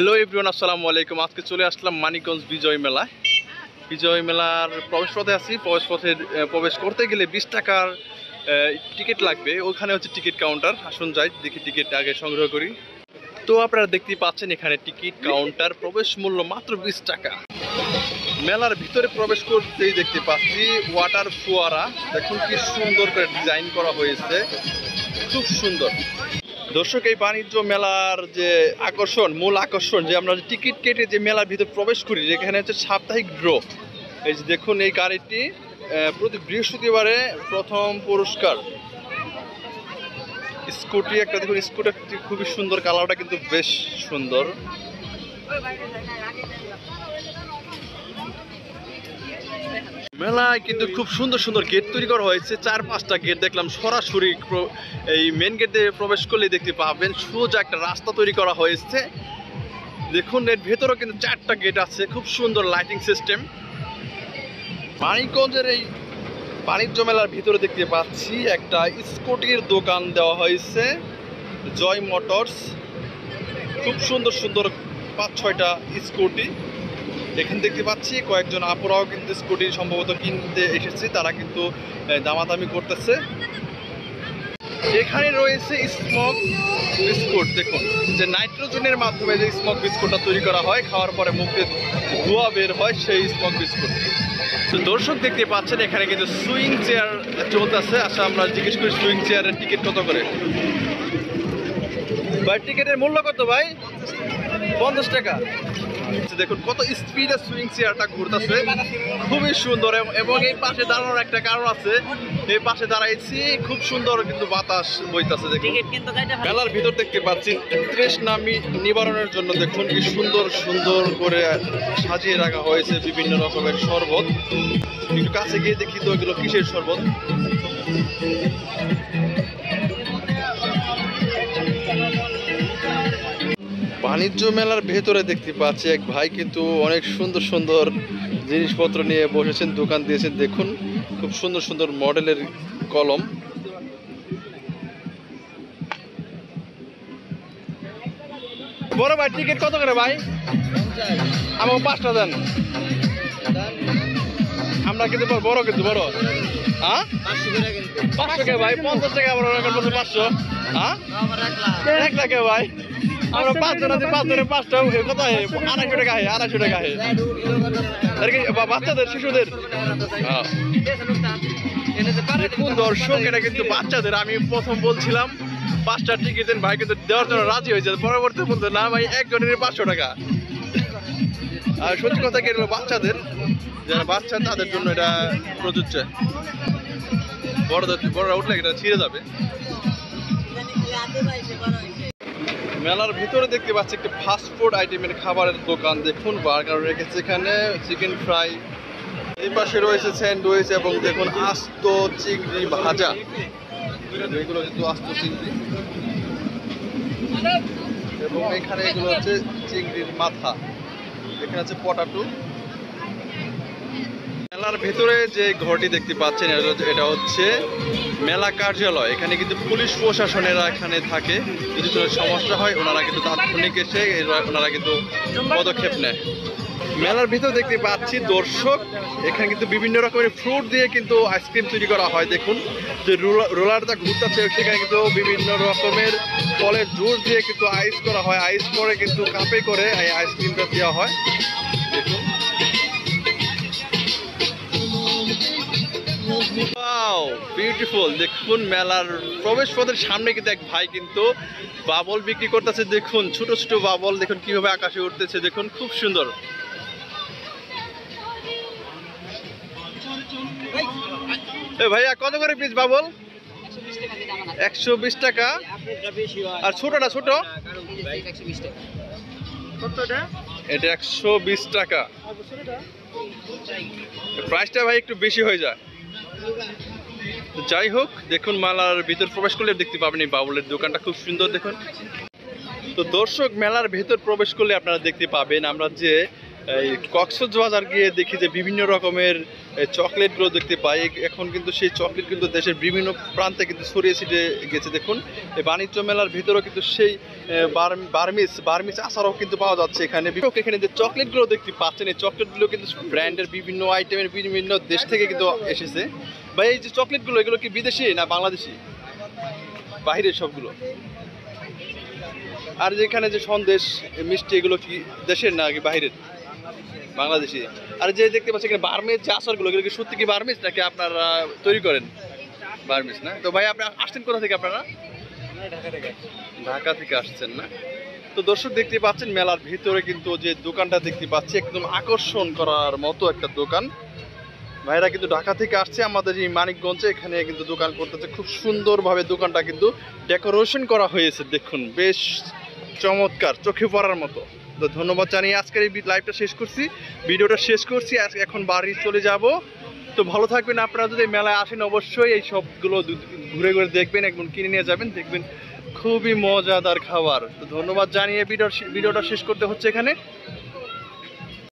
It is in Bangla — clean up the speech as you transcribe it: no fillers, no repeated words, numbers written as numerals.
হ্যালো এভরিওয়ান, আসসালামু আলাইকুম। আজকে চলে আসলাম মানিকগঞ্জ বিজয় মেলায়। বিজয় মেলার প্রবেশ পথে আছি। প্রবেশ করতে গেলে 20 টাকার টিকিট লাগবে। ওখানে হচ্ছে টিকিট কাউন্টার। আসুন যাই, দেখি টিকিট আগে সংগ্রহ করি। তো আপনারা দেখতেই পাচ্ছেন এখানে টিকিট কাউন্টার, প্রবেশ মূল্য মাত্র 20 টাকা। মেলার ভিতরে প্রবেশ করতেই দেখতে পাচ্ছি ওয়াটার ফোয়ারা। দেখুন কি সুন্দর করে ডিজাইন করা হয়েছে, খুব সুন্দর। দর্শক, এই বাণিজ্য মেলার যে মূল আকর্ষণ যে আমরা টিকিট কেটে যে মেলার ভিতরে প্রবেশ করি, যেখানে হচ্ছে সাপ্তাহিক ড্র। এই যে দেখুন, এই গাড়িটি প্রতি বৃহস্পতিবারে প্রথম পুরস্কার স্কুটি একটা। দেখুন স্কুটারটি খুবই সুন্দর, কালারটা কিন্তু বেশ সুন্দর। মেলায় কিন্তু খুব সুন্দর সুন্দর গেট তৈরি করা হয়েছে। 4-5টা গেট দেখলাম। সরাসরি এই মেন গেটে প্রবেশ করলে দেখতে পাবেন সোজা একটা রাস্তা তৈরি করা হয়েছে। দেখুন এর ভেতরেও কিন্তু 4টা গেট আছে, খুব সুন্দর লাইটিং সিস্টেম। মানিকগঞ্জের এই বাণিজ্য মেলার ভিতরে দেখতে পাচ্ছি একটা স্কুটির দোকান দেওয়া হয়েছে, জয় মোটরস। খুব সুন্দর সুন্দর 5-6টা স্কুটি এখানে দেখতে পাচ্ছি। কয়েকজন আপুরাও কিন্তু স্কুটি সম্ভবত কিনতে এসেছে, তারা কিন্তু দামাদামি করতেছে। এখানে রয়েছে স্মোক বিস্কুট। দেখুন যে নাইট্রোজেনের মাধ্যমে যে স্মোক বিস্কুটটা তৈরি করা হয়, খাওয়ার পরে মুখে ধোঁয়া বের হয়, সেই স্মোক বিস্কুট। তো দর্শক দেখতে পাচ্ছেন এখানে কিন্তু সুইং চেয়ার চলতেছে। আচ্ছা, আমরা জিজ্ঞেস করি সুইং চেয়ারের টিকিট কত করে? ভাই টিকিটের মূল্য কত ভাই? 50 টাকা। দেখুন কত স্পিডে সুইং চেয়ারটা ঘুরতেছে, খুবই সুন্দর। এবং এই পাশে দাঁড়ানোর একটা কারণ আছে, এই পাশে দাঁড়াইছি, খুব সুন্দর কিন্তু বাতাস বইতেছে। দেখুন মেলার ভিতর দেখতে পাচ্ছি তৃষ্ণা নিবারণের জন্য দেখুন কি সুন্দর সুন্দর করে সাজিয়ে রাখা হয়েছে বিভিন্ন রকমের শরবত। একটু কাছে গিয়ে দেখি তো এগুলো কিসের শরবত। বাণিজ্য মেলার ভেতরে দেখতে পাচ্ছি এক ভাই কিন্তু অনেক সুন্দর সুন্দর জিনিসপত্র নিয়ে বসেছেন, দোকান দিয়েছেন। দেখুন খুব সুন্দর সুন্দর মডেলের কলম। বড় ভাই টিকিট কত করে ভাই? আমাকে 5টা দেন। আমরা কিন্তু বড়, কিন্তু বড়। হ্যাঁ 500 টাকা ভাই। 50 টাকা আমার 500। হ্যাঁ 1 লাখ ভাই। আমরা 5 জন আছি, 5 জনের 5টা কত হয়? 250 টাকা হয়। 250 টাকা হয় বাচ্চাদের, শিশুদের। দেখুন দর্শক, এটা কিন্তু বাচ্চাদের। আমি প্রথম বলছিলাম 5টা টিকিট দেন, ভাই কিন্তু দেওয়ার জন্য রাজি হয়েছে। পরবর্তী বলতে না ভাই, একজনের 500 টাকা। আর সত্যি কথা কি, এটা বাচ্চাদের, যারা বাচ্চা তাদের জন্য এটা প্রযোজ্য। বড়রা উঠলে এটা ছিঁড়ে যাবে। মেলার ভিতরে দেখতে পাচ্ছি একটি ফাস্টফুড আইটেমের খাবারের দোকান। দেখুন বার্গার রেখেছে এখানে, চিকেন ফ্রাই। এই পাশে রয়েছে স্যান্ডউইচ এবং দেখুন আস্ত চিংড়ি ভাজা। এগুলো কিন্তু আস্ত চিংড়ি, এবং এখানে এগুলো হচ্ছে চিংড়ির মাথা। এখানে আছে পটাটো। মেলার ভেতরে যে ঘরটি দেখতে পাচ্ছেন এটা হচ্ছে মেলা কার্যালয়। এখানে কিন্তু পুলিশ প্রশাসনেরা এখানে থাকে। যদি কোনো সমস্যা হয় ওনারা কিন্তু তাৎক্ষণিক এসে ওনারা কিন্তু পদক্ষেপ নেয়। মেলার ভিতর দেখতে পাচ্ছি দর্শক, এখানে কিন্তু বিভিন্ন রকমের ফ্রুট দিয়ে কিন্তু আইসক্রিম তৈরি করা হয়। দেখুন যে রোলারটা ঘুরতেছে, সেখানে কিন্তু বিভিন্ন রকমের ফলের জুস দিয়ে কিন্তু আইস করা হয়। আইস করে কিন্তু কাপে করে এই আইসক্রিমটা দেওয়া হয়। দেখুন ওয়াও বিউটিফুল। দেখুন মেলার প্রবেশ পথের সামনে কিন্তু এক ভাই কিন্তু বাবল বিক্রি করতেছে। দেখুন ছোট ছোট বাবল, দেখুন কিভাবে আকাশে উঠতেছে। দেখুন খুব সুন্দর। ভাইয়া কত করে পিস বাবল? 120 টাকা। আর ছোটটা ছোট? এটা 120 টাকা। প্রাইসটা ভাই একটু বেশি হয়ে যায়। যাই হোক, দেখুন মেলার ভিতর প্রবেশ করলে দেখতে পাবেন এই বাবুলের দোকানটা খুব সুন্দর। দেখুন তো দর্শক, মেলার ভেতর প্রবেশ করলে আপনারা দেখতে পাবেন আমরা যে এই কক্সবাজার গিয়ে দেখি যে বিভিন্ন রকমের চকলেটগুলো দেখতে পাই। এখন কিন্তু সেই চকলেট কিন্তু দেশের বিভিন্ন প্রান্তে কিন্তু ছড়িয়ে ছিটিয়ে গেছে। দেখুন এই বাণিজ্য মেলার ভিতরেও কিন্তু সেই বার্মিস আচারও কিন্তু পাওয়া যাচ্ছে এখানে। এখানে যে চকলেটগুলো দেখতে পাচ্ছেন, এই চকলেটগুলো কিন্তু ব্র্যান্ডের বিভিন্ন আইটেমের বিভিন্ন দেশ থেকে কিন্তু এসেছে। বা এই যে চকলেটগুলো, এগুলো কি বিদেশি না বাংলাদেশি? বাইরের সবগুলো। আর যেখানে যে সন্দেশ মিষ্টি, এগুলো কি দেশের নাকি বাইরের? বাংলাদেশি। আর যে দেখতে পাচ্ছি এখানে বার্মিজ যে আচারগুলো, এগুলো কি সত্যি কি বার্মিজ নাকি আপনারা তৈরি করেন? বার্মিজ না? তো ভাই আপনি আসছেন কোথা থেকে আপনারা? ঢাকা থেকে আসছেন না? তো দর্শক দেখতে পাচ্ছেন মেলার ভিতরে কিন্তু যে দোকানটা দেখতে পাচ্ছি একদম আকর্ষণ করার মতো একটা দোকান। ভাইরা কিন্তু ঢাকা থেকে আসছে আমাদের এই মানিকগঞ্জে, এখানে কিন্তু দোকান করতেছে। খুব সুন্দরভাবে দোকানটা কিন্তু ডেকোরেশন করা হয়েছে, দেখুন বেশ চমৎকার, চোখে পড়ার মতো। তো ধন্যবাদ জানিয়ে আজকের এই লাইভটা শেষ করছি, ভিডিওটা শেষ করছি। এখন বাড়ি চলে যাব। তো ভালো থাকবেন। আপনারা যদি মেলায় আসেন অবশ্যই এই সবগুলো ঘুরে ঘুরে দেখবেন, একদম কিনে নিয়ে যাবেন, দেখবেন খুবই মজাদার খাবার। তো ধন্যবাদ জানিয়ে ভিডিওটা শেষ করতে হচ্ছে এখানে।